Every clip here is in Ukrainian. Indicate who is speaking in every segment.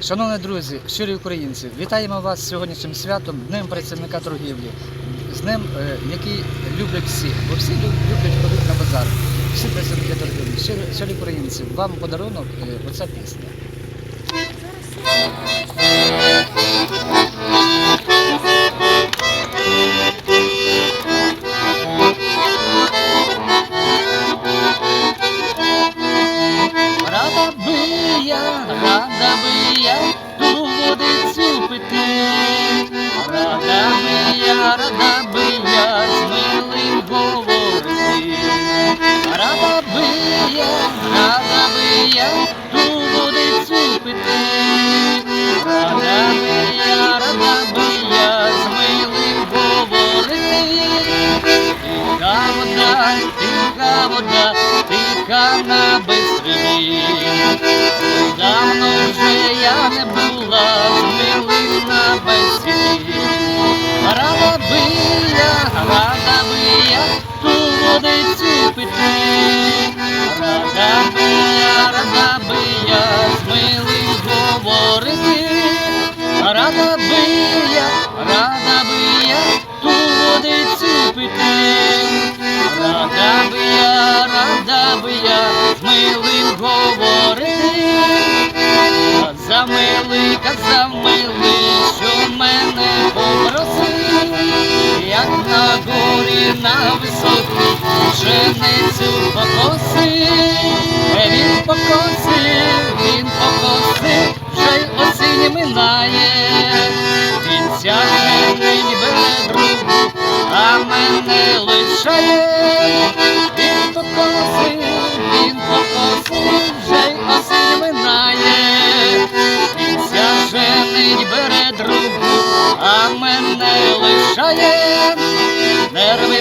Speaker 1: Шановні друзі, щирі українці, вітаємо вас з сьогоднішнім святом, Днем працівника торгівлі, з Днем, який люблять всі, бо всі люблять ходити на базар, всі працівники торгівлі. Щирі українці, вам подарунок оця пісня. Рада би я ту водицю пити, рада би я з милим говорити, рада би я ту водицю пити, рада би я з милим говорити. Тиха вода, тиха на бистрині. Давно вже я не була з милим на бесіді. Рада би я ту водицю пити, рада би я з милим говорити, рада би я ту водицю пити, рада би я з милим говорити. Казав милий, що мене попросив, як на горі на високій пшеницю покосив. Він покосив, вже й осінь минає. Він сяжений бере другу, а мене лишає. Він покосив, вже й осінь минає. Бере другу, а мене лишає. Нерви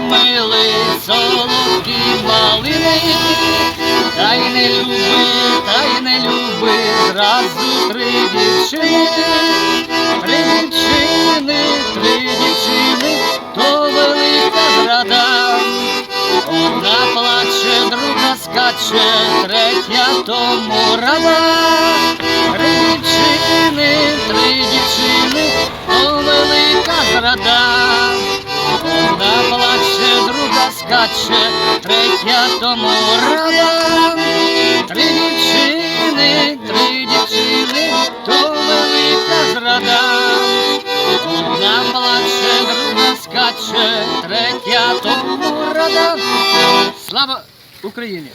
Speaker 1: мили, солодкі малини. Та й не люби зразу три дівчини. Три дівчини, то велика зрада. Одна плаче, друга скаче, третя тому рада. Три дівчини, то велика зрада. Одна плаче, друга скаче, третя тому рада. Три дівчини, то велика зрада. Одна плаче, друга скаче, третя тому рада. Слава Україні!